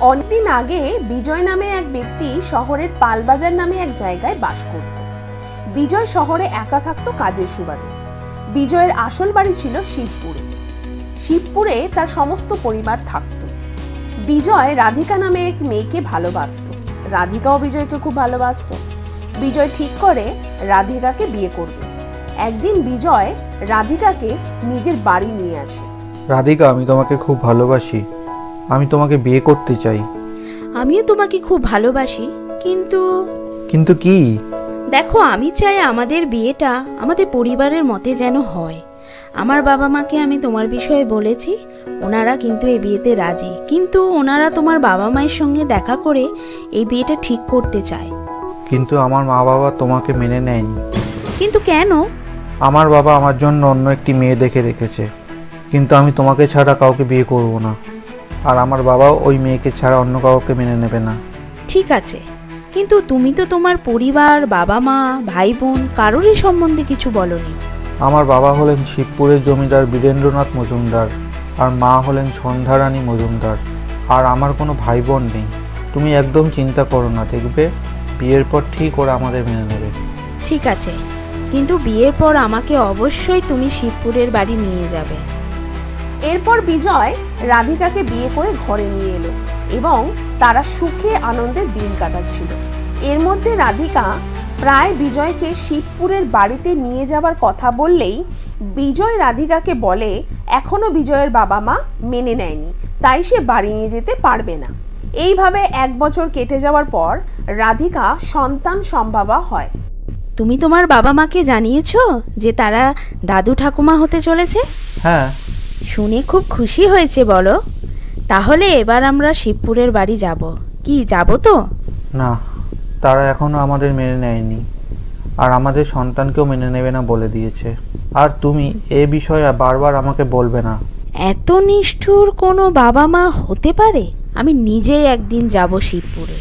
অনেকদিন আগে বিজয় নামে এক ব্যক্তি শহরের পালবাজার নামে এক জায়গায় বাস করত। বিজয় শহরে একা থাকতো কাজের সুবাদে। বিজয়ের আসল বাড়ি ছিল শিবপুরে। শিবপুরে তার সমস্ত পরিবার থাকত। বিজয় রাধিকা নামে এক মেয়েকে ভালোবাসত। রাধিকাও বিজয়কে খুব ভালোবাসত। বিজয় ঠিক করে রাধিকাকে বিয়ে করবে। একদিন বিজয় রাধিকাকে নিজের বাড়ি নিয়ে আসে। রাধিকা, আমি তোমাকে খুব ভালোবাসি, আমি তোমাকে বিয়ে করতে চাই। আমিও তোমাকে খুব ভালোবাসি, কিন্তু কি? দেখো, আমি চাই আমাদের বিয়েটা আমাদের পরিবারের মতে যেন হয়। আমার বাবা মাকে আমি তোমার বিষয়ে বলেছি, ওনারা কিন্তু এই বিয়েতে রাজি, কিন্তু ওনারা তোমার বাবা মায়ের সঙ্গে দেখা করে এই বিয়েটা ঠিক করতে চায়। কিন্তু আমার মা বাবা তোমাকে মেনে নেয়নি। কিন্তু কেন? আমার বাবা আমার জন্য অন্য একটি মেয়ে দেখে রেখেছে, কিন্তু আমি তোমাকে ছাড়া কাউকে বিয়ে করব না। আর আমার বাবাও ওই মেয়েকে ছাড়া অন্য কাউকে মেনে নেবে না। ঠিক আছে, কিন্তু তুমি তো তোমার পরিবার, বাবা মা, ভাই বোন কারোরই সম্বন্ধে কিছু বলনি। আমার বাবা হলেন শিবপুরের জমিদার বীরেন্দ্রনাথ মজুমদার, আর মা হলেন সন্ধ্যারানী মজুমদার। আর আমার কোনো ভাই বোন নেই। তুমি একদম চিন্তা করো না, দেখবে বিয়ের পর ঠিক ওরা আমাদের মেনে নেবে। ঠিক আছে, কিন্তু বিয়ের পর আমাকে অবশ্যই তুমি শিবপুরের বাড়ি নিয়ে যাবে। এরপর বিজয় রাধিকাকে বিয়ে করে ঘরে নিয়ে এলো এবং তারা সুখে আনন্দে দিন কাটাচ্ছিল। এর মধ্যে রাধিকা প্রায় বিজয়কে শিবপুরের বাড়িতে নিয়ে যাবার কথা বললেই বিজয় রাধিকাকে বলে এখনো বিজয়ের বাবা মা মেনে নেয়নি, তাই সে বাড়ি নিয়ে যেতে পারবে না। এইভাবে 1 বছর কেটে যাওয়ার পর রাধিকা সন্তান সম্ভবা হয়। তুমি তোমার বাবা মাকে জানিয়েছো যে তারা দাদু ঠাকুমা হতে চলেছে? হ্যাঁ। শুনে খুব খুশি হয়েছে বলো। তাহলে এবার আমরা শিবপুরের বাড়ি যাব। কি, যাব তো? না, তারা এখনো আমাদের মেনে নেয়নি, আর আমাদের সন্তানকেও মেনে নেবে না বলে দিয়েছে। আর তুমি এ বিষয়ে বারবার আমাকে বলবে না। এত নিষ্ঠুর কোনো বাবা মা হতে পারে? আমি নিজেই একদিন যাব শিবপুরে।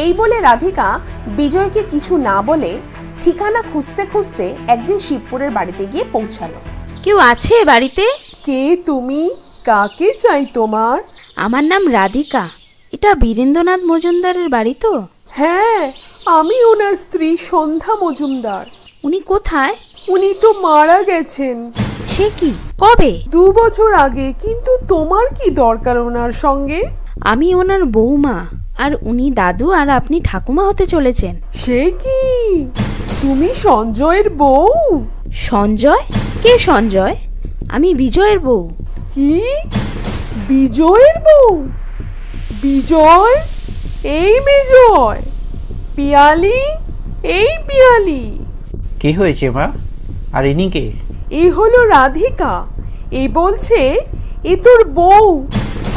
এই বলে রাধিকা বিজয়কে কিছু না বলে ঠিকানা খুঁজতে খুঁজতে একদিন শিবপুরের বাড়িতে গিয়ে পৌঁছালো। কেউ আছে বাড়িতে? কে তুমি? কাকে চাই তোমার? আমার নাম রাধিকা। এটা বীরেন্দ্রনাথ মজুমদারের বাড়ি তো? হ্যাঁ, আমি ওনার স্ত্রী সন্ধ্যা মজুমদার। উনি কোথায়? উনি তো মারা গেছেন। সে কি, কবে? 2 বছর আগে। কিন্তু তোমার কি দরকার ওনার সঙ্গে? আমি ওনার বৌমা, আর উনি দাদু, আর আপনি ঠাকুমা হতে চলেছেন। সে কি, তুমি সঞ্জয়ের বউ? সঞ্জয়? কে সঞ্জয়? আমি বিজয়ের বউ। কি, বিজয়ের বউ? বিজয়? এই বিজয়? পিয়ালি? এই পিয়ালি? কি হয়েছে মা? আর ইনি কে? এ হলো রাধিকা। এ বলছে এ তোর বউ,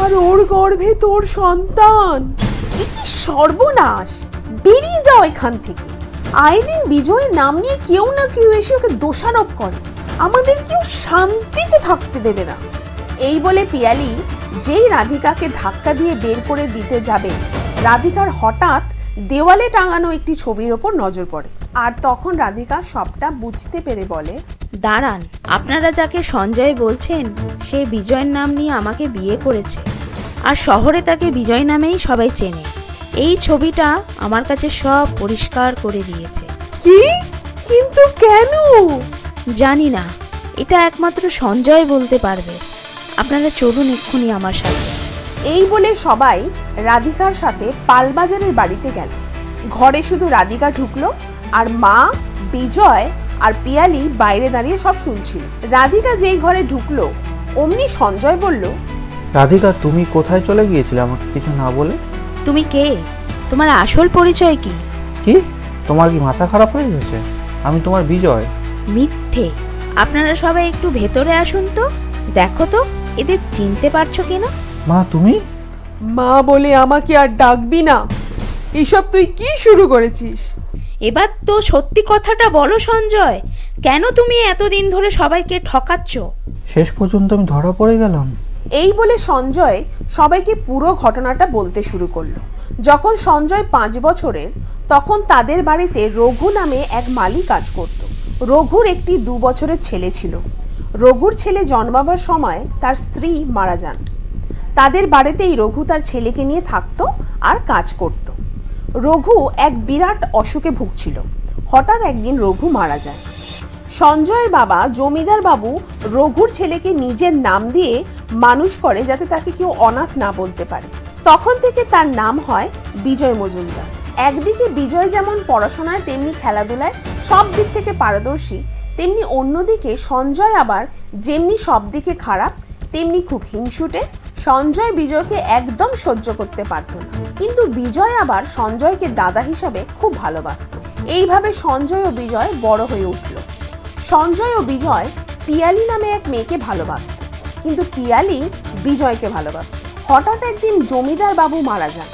আর ওর গর্ভে তোর সন্তান। এ কি সর্বনাশ! বেরিয়ে যাও এখান থেকে। আয় দিন বিজয়ের নাম নিয়ে কেউ না কেউ এসে ওকে দোষারোপ করে। আমাদের কেউ শান্তিতে থাকতে দেবে না। এই বলে পিয়ালি যেই রাধিকাকে ধাক্কা দিয়ে বের করে দিতে যাবে, রাধিকার হঠাৎ দেওয়ালে টাঙানো একটি ছবির ওপর নজর পড়ে। আর তখন রাধিকা সবটা বুঝতে পেরে বলে, দাঁড়ান, আপনারা যাকে সঞ্জয় বলছেন সে বিজয়ের নাম নিয়ে আমাকে বিয়ে করেছে, আর শহরে তাকে বিজয় নামেই সবাই চেনে। এই ছবিটা আমার কাছে সব পরিষ্কার করে দিয়েছে। কি? কিন্তু কেন? জানি না, এটা একমাত্র সঞ্জয় বলতে পারবে। আপনারা চলুন এক্ষুনি আমার সাথে। এই বলে সবাই রাধিকার সাথে পালবাজারের বাড়িতে গেল। ঘরে শুধু রাধিকা ঢুকলো, আর মা, বিজয় আর পিয়ালি বাইরে দাঁড়িয়ে সব শুনছিল। রাধিকা যেই ঘরে ঢুকলো অমনি সঞ্জয় বলল, রাধিকা, তুমি কোথায় চলে গিয়েছিলে আমাকে কিছু না বলে? তুমি কে? তোমার আসল পরিচয় কি? কি, তোমার কি মাথা খারাপ হয়ে গেছে? আমি তোমার বিজয়। মিথ্যে। আপনারা সবাই একটু ভেতরে আসুন তো, দেখো তো এদের চিনতে পারছো কিনা। মা, তুমি? মা বলে আমাকে আর ডাকবি না। এসব তুই কি শুরু করেছিস? এবার তো সত্যি কথাটা বলো সঞ্জয়, কেন তুমি এতদিন ধরে সবাইকে ঠকাচ্ছ? শেষ পর্যন্ত আমি ধরা পড়ে গেলাম। এই বলে সঞ্জয় সবাইকে পুরো ঘটনাটা বলতে শুরু করলো। যখন সঞ্জয় 5 বছরের, তখন তাদের বাড়িতে রঘু নামে এক মালি কাজ করত। রঘুর একটি 2 বছরের ছেলে ছিল। রঘুর ছেলে জন্মাবার সময় তার স্ত্রী মারা যান। তাদের বাড়িতেই রঘু তার ছেলেকে নিয়ে থাকতো আর কাজ করত। রঘু এক বিরাট অসুখে ভুগছিল। হঠাৎ একদিন রঘু মারা যায়। সঞ্জয়ের বাবা জমিদার বাবু রঘুর ছেলেকে নিজের নাম দিয়ে মানুষ করে, যাতে তাকে কেউ অনাথ না বলতে পারে। তখন থেকে তার নাম হয় বিজয় মজুমদার। একদিকে বিজয় যেমন পড়াশোনায় তেমনি খেলাধুলায় সব দিক থেকে পারদর্শী, তেমনি অন্যদিকে সঞ্জয় আবার যেমনি সব দিকে খারাপ তেমনি খুব হিংসুটে। সঞ্জয় বিজয়কে একদম সহ্য করতে পারত না, কিন্তু বিজয় আবার সঞ্জয়কে দাদা হিসাবে খুব ভালোবাসত। এইভাবে সঞ্জয় ও বিজয় বড় হয়ে উঠল। সঞ্জয় ও বিজয় পিয়ালি নামে এক মেয়েকে ভালোবাসত, কিন্তু পিয়ালি বিজয়কে ভালোবাসত। হঠাৎ একদিন জমিদার বাবু মারা যান।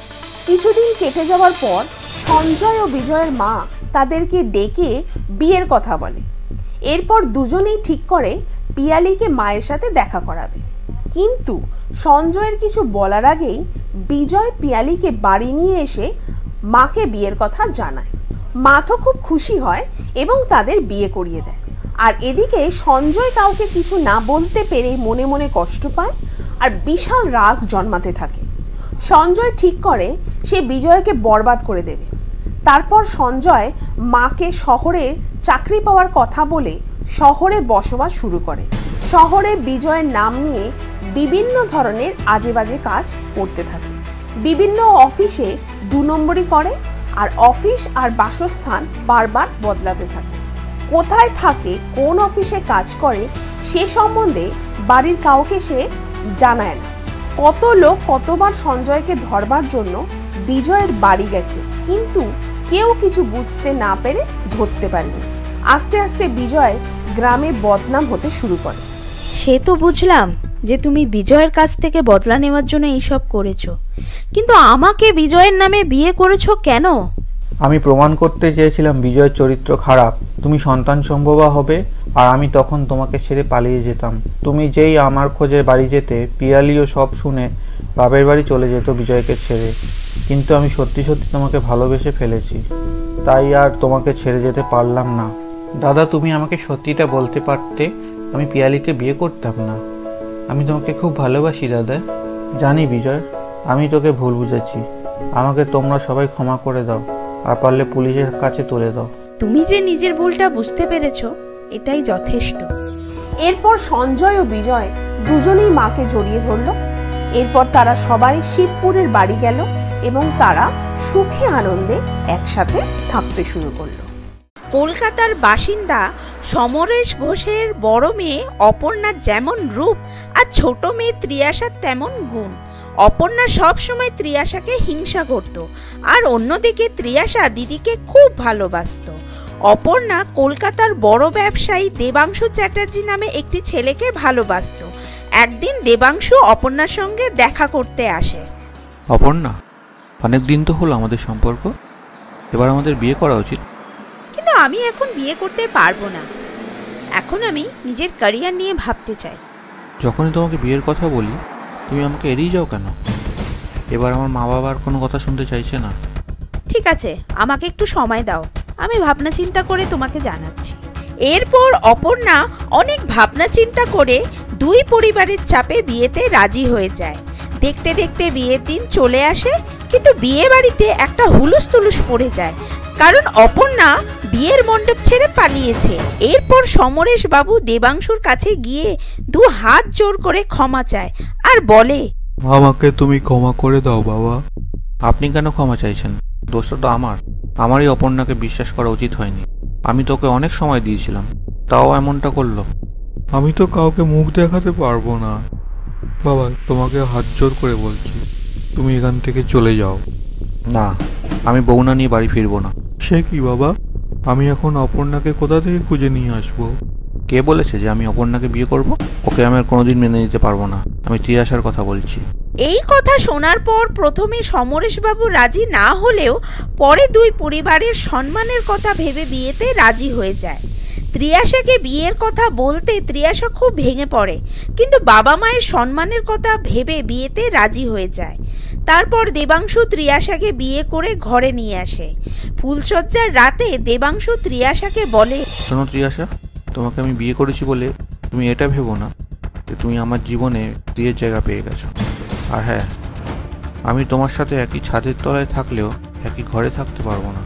কিছুদিন কেটে যাওয়ার পর সঞ্জয় ও বিজয়ের মা তাদেরকে ডেকে বিয়ের কথা বলে। এরপর দুজনেই ঠিক করে পিয়ালিকে মায়ের সাথে দেখা করাবে। কিন্তু সঞ্জয়ের কিছু বলার আগেই বিজয় পিয়ালিকে বাড়ি নিয়ে এসে মাকে বিয়ের কথা জানায়। মা তো খুব খুশি হয় এবং তাদের বিয়ে করিয়ে দেয়। আর এদিকে সঞ্জয় কাউকে কিছু না বলতে পেরে মনে মনে কষ্ট পায় আর বিশাল রাগ জন্মাতে থাকে। সঞ্জয় ঠিক করে সে বিজয়কে বরবাদ করে দেবে। তারপর সঞ্জয় মাকে শহরে চাকরি পাওয়ার কথা বলে শহরে বসবাস শুরু করে। শহরে বিজয়ের নাম নিয়ে বিভিন্ন ধরনের আজে বাজে কাজ করতে থাকে। বিভিন্ন অফিসে 2 নম্বরি করে আর অফিস আর বাসস্থান বারবার বদলাতে থাকে। কোথায় থাকে, কোন অফিসে কাজ করে সে সম্বন্ধে বাড়ির কাউকে সে জানায় না। কত লোক কতবার সঞ্জয়কে ধরবার জন্য বিজয়ের বাড়ি গেছে, কিন্তু কেউ কিছু বুঝতে না পেরে ধরতে পারেনি। আস্তে আস্তে বিজয় গ্রামে বদনাম হতে শুরু করে। সে তো বুঝলাম যে তুমি বিজয়ের কাছ থেকে বদলা নেওয়ার জন্য এইসব করেছো, কিন্তু আমাকে বিজয়ের নামে বিয়ে করেছো কেন? আমি প্রমাণ করতে চেয়েছিলাম বিজয়ের চরিত্র খারাপ, তুমি সন্তান সম্ভবা হবে, আর আমি তখন তোমাকে ছেড়ে পালিয়ে যেতাম। তুমি যেই আমার খোঁজে বাড়ি যেতে, পিয়ালিও সব শুনে বাপের বাড়ি চলে যেত বিজয়কে ছেড়ে। কিন্তু আমি সত্যি সত্যি তোমাকে ভালোবেসে ফেলেছি, তাই আর তোমাকে ছেড়ে যেতে পারলাম না। দাদা, তুমি আমাকে সত্যিটা বলতে পারতে, আমি পিয়ালিকে বিয়ে করতাম না। আমি তোমাকে খুব ভালোবাসি দাদা। জানি বিজয়, আমি তোকে ভুল বুঝেছি। আমাকে তোমরা সবাই ক্ষমা করে দাও, আর পারলে পুলিশের কাছে তুলে দাও। তুমি যে নিজের ভুলটা বুঝতে পেরেছো, এটাই যথেষ্ট। এরপর সঞ্জয় ও বিজয় দুজনেই মাকে জড়িয়ে ধরল। এরপর তারা সবাই শিবপুরের বাড়ি গেল এবং তারা সুখে আনন্দে একসাথে থাকতে শুরু করলো। কলকাতার বাসিন্দা সমরেশ ঘোষের বড় মেয়ে অপর্ণার যেমন রূপ আর ছোট মেয়ে ত্রিয়াশার তেমন গুণ। অপর্ণা সব সময় ত্রিয়াশাকে হিংসা করত, আর অন্যদিকে ত্রিয়াশা দিদিকে খুব ভালোবাসতো। অপর্ণা কলকাতার বড় ব্যবসায়ী দেবাংশু চ্যাটার্জি নামে একটি ছেলেকে ভালোবাসতো। একদিন দেবাংশু অপর্ণার সঙ্গে দেখা করতে আসে। অপর্ণা, অনেক দিন তো হলো আমাদের সম্পর্ক, এবার আমাদের বিয়ে করা উচিত। কিন্তু আমি এখন বিয়ে করতে পারবো না, এখন আমি নিজের ক্যারিয়ার নিয়ে ভাবতে চাই। যখনই তোমাকে বিয়ের কথা বলি তুমি আমাকে এড়িয়ে যাও কেন? এবার আমার মা বাবার কোনো কথা শুনতে চাইছে না। ঠিক আছে, আমাকে একটু সময় দাও, আমি ভাবনা চিন্তা করে তোমাকে জানাচ্ছি। এরপর অপর্ণা অনেক ভাবনা চিন্তা করে দুই পরিবারের চাপে বিয়েতে রাজি হয়ে যায়। দেখতে দেখতে বিয়ের দিন চলে আসে, কিন্তু বিয়ে বাড়িতে একটা হুলুস তুলুস পড়ে যায়, কারণ অপর্ণা বিয়ের মণ্ডপ ছেড়ে পালিয়েছে। এরপর সমরেশ বাবু দেবাংশুর কাছে গিয়ে 2 হাত জোর করে ক্ষমা চায় আর বলে, আমাকে তুমি ক্ষমা করে দাও বাবা। আপনি কেন ক্ষমা চাইছেন? দোষটা তো আমারই অপর্ণাকে বিশ্বাস করা উচিত হয়নি। আমি তোকে অনেক সময় দিয়েছিলাম, তাও এমনটা করলো। আমি তো কাউকে মুখ দেখাতে পারবো না বাবা, তোমাকে হাত জোর করে বলছি, তুমি এখান থেকে চলে যাও। না, আমি বউনা নিয়ে বাড়ি ফিরবো না। সে কি বাবা, আমি এখন অপর্ণাকে কোথা থেকে খুঁজে নিয়ে আসবো? কে বলেছে যে আমি অপর্ণাকে বিয়ে করব? ওকে আমি আর কোনোদিন মেনে নিতে পারবো না। আমি ত্রিয়াশার কথা বলছি। এই কথা শোনার পর প্রথমে সমরেশবাবু রাজি না হলেও পরে দুই পরিবারের সম্মানের কথা ভেবে বিয়েতে রাজি হয়ে যায়। ত্রিয়াশাকে বিয়ের কথা বলতে ত্রিয়াশা খুব ভেঙে পড়ে, কিন্তু বাবা মায়ের সম্মানের কথা ভেবে বিয়েতে রাজি হয়ে যায়। তারপর দেবাংশু ত্রিয়াশাকে বিয়ে করে ঘরে নিয়ে আসে। ফুলসজ্জার রাতে দেবাংশু ত্রিয়াশাকে বলে, শোনো ত্রিয়াশা, তোমাকে আমি বিয়ে করেছি বলে তুমি এটা ভেবো না যে তুমি আমার জীবনে বিয়ের জায়গা পেয়ে গেছো। আর হ্যাঁ, আমি তোমার সাথে একই ছাদের তলায় থাকলেও একই ঘরে থাকতে পারবো না,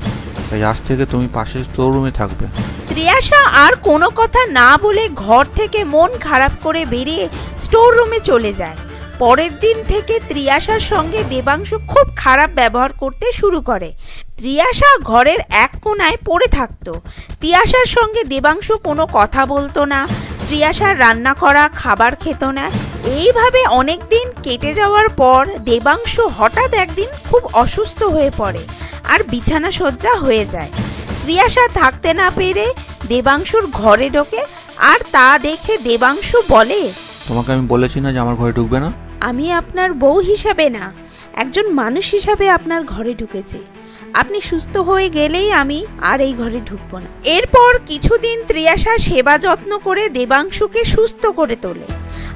তাই আজ থেকে তুমি পাশের স্টোর রুমে থাকবে। ত্রিয়াশা আর কোনো কথা না বলে ঘর থেকে মন খারাপ করে বেরিয়ে স্টোর রুমে চলে যায়। পরের দিন থেকে ত্রিয়াশার সঙ্গে দেবাংশু খুব খারাপ ব্যবহার করতে শুরু করে। ত্রিয়াশা ঘরের এক কোণায় পড়ে থাকতো। ত্রিয়াশার সঙ্গে দেবাংশু কোনো কথা বলতো না, ত্রিয়াশার রান্না করা খাবার খেত না। এইভাবে অনেক দিন কেটে যাওয়ার পর দেবাংশু হঠাৎ একদিন খুব অসুস্থ হয়ে পড়ে আর বিছানা সজ্জা হয়ে যায়। ত্রিয়াশা থাকতে না পেরে দেবাংশুর ঘরে ঢোকে আর তা দেখে দেবাংশু বলে, তোমাকে আমি বলেছি না যে আমার ঘরে ঢুকবে না? আমি আপনার বউ হিসাবে না, একজন মানুষ হিসাবে আপনার ঘরে ঢুকেছি। আপনি সুস্থ হয়ে গেলেই আমি আর এই ঘরে ঢুকবো না। এরপর কিছুদিন ত্রিয়াশা সেবা যত্ন করে দেবাংশুকে সুস্থ করে তোলে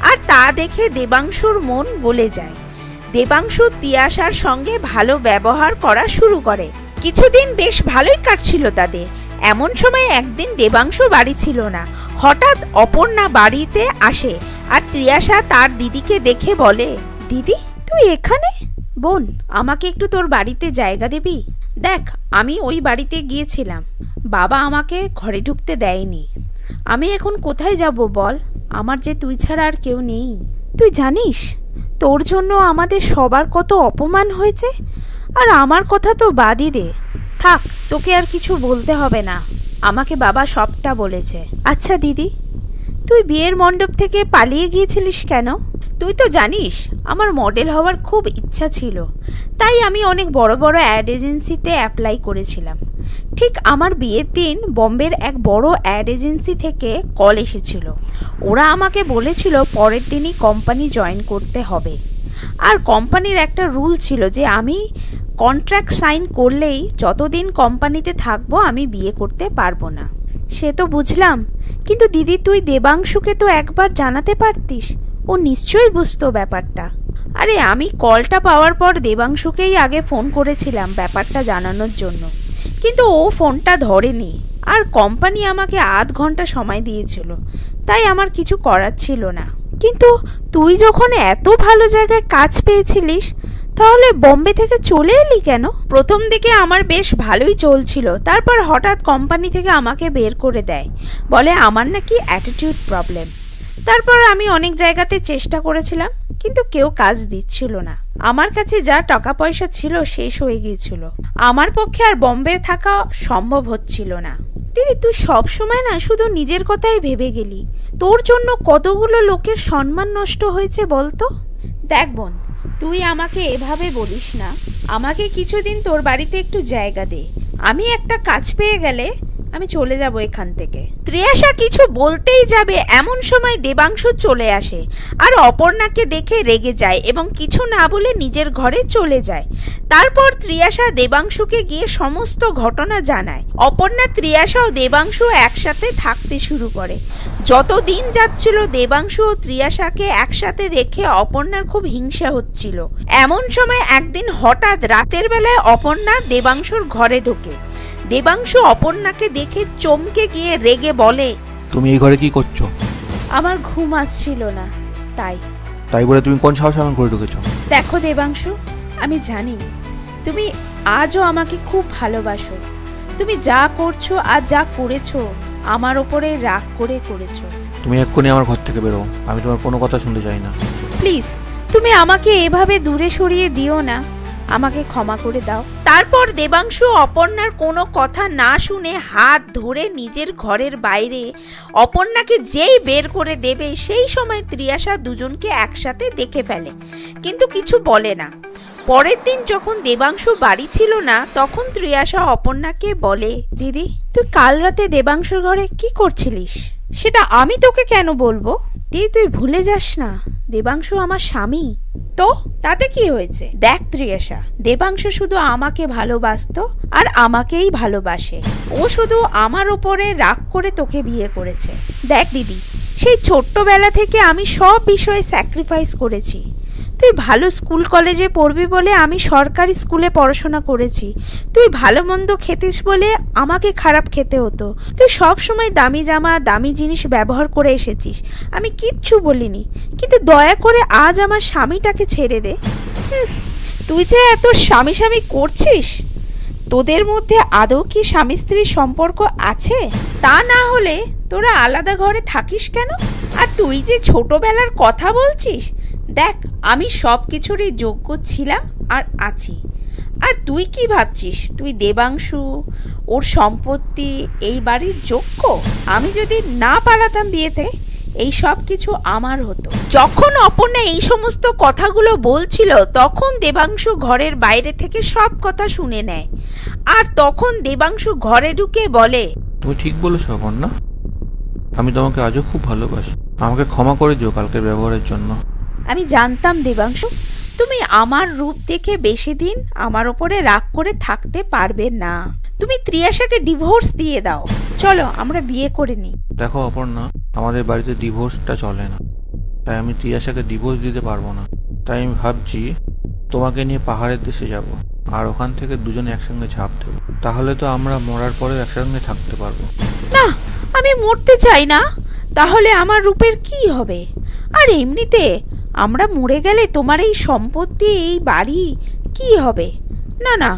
আর তা দেখে দেবাংশুর মন গলে যায়। দেবাংশু ত্রিয়াশার সঙ্গে ভালো ব্যবহার করা শুরু করে। কিছুদিন বেশ ভালোই কাটছিল তাদের। এমন সময় একদিন দেবাংশু বাড়ি ছিল না। হঠাৎ অপর্ণা বাড়িতে আসে আর ত্রিয়াশা তার দিদিকে দেখে বলে, দিদি তুই এখানে? বোন, আমাকে একটু তোর বাড়িতে জায়গা দিবি? দেখ, আমি ওই বাড়িতে গিয়েছিলাম, বাবা আমাকে ঘরে ঢুকতে দেয়নি। আমি এখন কোথায় যাব বল? আমার যে তুই ছাড়া আর কেউ নেই। তুই জানিস তোর জন্য আমাদের সবার কত অপমান হয়েছে। আর আমার কথা তো বাদই দে। থাক, তোকে আর কিছু বলতে হবে না, আমাকে বাবা সবটা বলেছে। আচ্ছা দিদি, তুই বিয়ের মণ্ডপ থেকে পালিয়ে গিয়েছিলিস কেন? তুই তো জানিস আমার মডেল হওয়ার খুব ইচ্ছা ছিল, তাই আমি অনেক বড় বড় অ্যাড এজেন্সিতে অ্যাপ্লাই করেছিলাম। ঠিক আমার বিয়ের দিন বম্বের এক বড় অ্যাড এজেন্সি থেকে কল এসেছিল। ওরা আমাকে বলেছিল পরের দিনই কোম্পানি জয়েন করতে হবে। আর কোম্পানির একটা রুল ছিল যে আমি কন্ট্রাক্ট সাইন করলেই যতদিন কোম্পানিতে থাকবো আমি বিয়ে করতে পারবো না। সে তো বুঝলাম, কিন্তু দিদি তুই দেবাংশুকে তো একবার জানাতে পারতিস, ও নিশ্চয়ই বুঝতো ব্যাপারটা। আরে আমি কলটা পাওয়ার পর দেবাংশুকেই আগে ফোন করেছিলাম ব্যাপারটা জানানোর জন্য, কিন্তু ও ফোনটা ধরেনি। আর কোম্পানি আমাকে আধ ঘন্টা সময় দিয়েছিল, তাই আমার কিছু করার ছিল না। কিন্তু তুই যখন এত ভালো জায়গায় কাজ পেয়েছিলিস, তাহলে বম্বে থেকে চলে এলি কেন? প্রথম দিকে আমার বেশ ভালোই চলছিল, তারপর হঠাৎ কোম্পানি থেকে আমাকে বের করে দেয়, বলে আমার নাকি অ্যাটিটিউড প্রবলেম। তারপর আমি অনেক জায়গাতে চেষ্টা করেছিলাম, কিন্তু কেউ কাজ দিচ্ছিল না। আমার কাছে যা টাকা পয়সা ছিল শেষ হয়ে গিয়েছিল। আমার পক্ষে আর বম্বে থাকা সম্ভব হচ্ছিল না। দিদি তুই সব সময় না শুধু নিজের কথাই ভেবে গেলি। তোর জন্য কতগুলো লোকের সম্মান নষ্ট হয়েছে বলতো। দেখ বোন, তুই আমাকে এভাবে বলিস না। আমাকে কিছুদিন তোর বাড়িতে একটু জায়গা দে। আমি একটা কাজ পেয়ে গেলে আমি চলে যাব এখান থেকে। ত্রিয়াশা কিছু বলতেই যাবে এমন সময় দেবাংশু চলে আসে আর অপর্ণাকে দেখে রেগে যায় এবং কিছু না বলে নিজের ঘরে চলে যায়। তারপর ত্রিয়াশা দেবাংশুকে গিয়ে সমস্ত ঘটনা জানায়। অপর্ণা, ত্রিয়াশা ও দেবাংশু একসাথে থাকতে শুরু করে। যত দিন যাচ্ছিল দেবাংশু ও ত্রিয়াশাকে একসাথে দেখে অপর্ণার খুব হিংসা হচ্ছিল। এমন সময় একদিন হঠাৎ রাতের বেলায় অপর্ণা দেবাংশুর ঘরে ঢোকে। দেবাংশু অপর্ণাকে দেখে চমকে গিয়ে রেগে বলে, তুমি এই ঘরে কি করছো? আমার ঘুম আসছিল না, তাই বলে তুমি কোন সাহসে আমার ঘরে ঢুকেছো? দেখো দেবাংশু, আমি জানি তুমি আজও আমাকে খুব ভালোবাসো। তুমি যা করছো আর যা করেছো আমার ওপরে রাগ করে করেছো। তুমি এক্ষুনি আমার ঘর থেকে বেরো, আমি তোমার কোনো কথা শুনতে চাই না। প্লিজ তুমি আমাকে এভাবে দূরে সরিয়ে দিও না, আমাকে ক্ষমা করে দাও। তারপর দেবাংশু অপর্ণার কোনো কথা না শুনে হাত ধরে নিজের ঘরের বাইরে অপর্ণাকে যেই বের করে দেবে সেই সময় ত্রিয়াশা দুজনকে একসাথে দেখে ফেলে, কিন্তু কিছু বলে না। পরের দিন যখন দেবাংশু বাড়ি ছিল না, তখন ত্রিয়াশা অপর্ণাকে বলে, দিদি তুই কাল রাতে দেবাংশুর ঘরে কি করছিলিস? সেটা আমি তোকে কেন বলবো? দিদি তুই ভুলে যাস না, দেবাংশু আমার স্বামী। তো তাতে কি হয়েছে? দেখ ত্রিয়াশা, দেবাংশু শুধু আমাকে ভালোবাসতো আর আমাকেই ভালোবাসে। ও শুধু আমার উপরে রাগ করে তোকে বিয়ে করেছে। দেখ দিদি, সেই ছোট্টবেলা থেকে আমি সব বিষয়ে স্যাক্রিফাইস করেছি। তুই ভালো স্কুল কলেজে পড়বি বলে আমি সরকারি স্কুলে পড়াশোনা করেছি। তুই ভালো মন্দ খেতিস বলে আমাকে খারাপ খেতে হতো। তুই সব সময় দামি জামা দামি জিনিস ব্যবহার করে এসেছিস, আমি কিচ্ছু বলিনি, কিন্তু দয়া করে আজ আমার স্বামীটাকে ছেড়ে দে। তুই যে এত স্বামী স্বামী করছিস, তোদের মধ্যে আদৌ কি স্বামী স্ত্রীর সম্পর্ক আছে? তা না হলে তোরা আলাদা ঘরে থাকিস কেন? আর তুই যে ছোটবেলার কথা বলছিস, দেখ আমি সব কিছুরই যোগ্য ছিলাম আর আছি। আর তুই কি ভাবছিস তুই দেবাংশু, ওর সম্পত্তি, এই বাড়ির যোগ্য? আমি যদি না পালাতাম বিয়েতে, এই সব কিছু আমার হতো। যখন অপর্ণা এই সমস্ত কথাগুলো বলছিল তখন দেবাংশু ঘরের বাইরে থেকে সব কথা শুনে নেয়। আর তখন দেবাংশু ঘরে ঢুকে বলে, তুমি ঠিক বলেছো অপর্ণা, আমি তোমাকে আজও খুব ভালোবাসি। আমাকে ক্ষমা করে দিও কালকের ব্যবহারের জন্য। আমি জানতাম দেবাংশু তুমি আমার রূপ দেখে বেশি দিন আমার ওপরে রাগ করে থাকতে পারবে না। তুমি ত্রিয়াশাকে ডিভোর্স দিয়ে দাও, চলো আমরা বিয়ে করে নিই। দেখো অপর্ণা, আমাদের বাড়িতে ডিভোর্সটা চলে না, তাই আমি ত্রিয়াশাকে ডিভোর্স দিতে পারবো না। তাই আমি ভাবছি তোমাকে নিয়ে পাহাড়ের দেশে যাব, আর ওখান থেকে দুজনে একসঙ্গে ঝাঁপ দেবো। তাহলে তো আমরা মরার পরেও একসঙ্গে থাকতে পারবো। না, আমি মরতে চাই না, তাহলে আমার রূপের কি হবে? আর এমনিতে আমরা মরে গেলে তোমার এই সম্পত্তি, এই বাড়ি কি হবে? না না,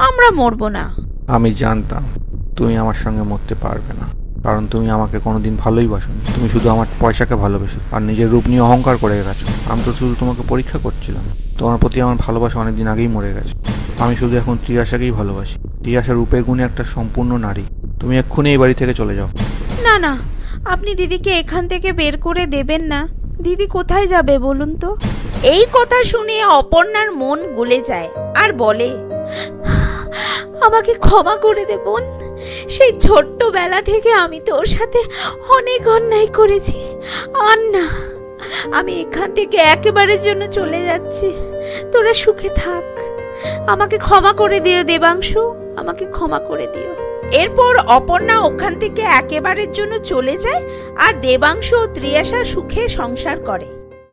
আমরা মরবো না। আমি জানতাম তুমি আমার সঙ্গে মরতে পারবে না, কারণ তুমি আমাকে কোনোদিন ভালোই বাসোনি। তুমি শুধু আমার পয়সাকে ভালোবেসে আর নিজের রূপ নিয়ে অহংকার করে গেছো। আমি তো শুধু তোমাকে পরীক্ষা করছিলাম। তোমার প্রতি আমার ভালোবাসা অনেকদিন আগেই মরে গেছে। আমি শুধু এখন ত্রিয়াশাকেই ভালোবাসি। ত্রিয়াশা রূপে গুণে একটা সম্পূর্ণ নারী। তুমি এক্ষুনি এই বাড়ি থেকে চলে যাও। না না, আপনি দিদিকে এখান থেকে বের করে দেবেন না। দিদি কোথায় যাবে বলুন তো? এই কথা শুনে অপর্ণার মন গলে যায় আর বলে, আমাকে ক্ষমা করে দে বোন। সেই ছোট্টবেলা থেকে আমি তোর সাথে অনেক অন্যায় করেছি। আর না, আমি এখান থেকে একেবারের জন্য চলে যাচ্ছি। তোরা সুখে থাক। আমাকে ক্ষমা করে দিও দেবাংশু, আমাকে ক্ষমা করে দিও। এরপর অপর্ণা ওখান থেকে একেবারের জন্য চলে যায় আর দেবাংশু ও ত্রিয়াশা সুখে সংসার করে।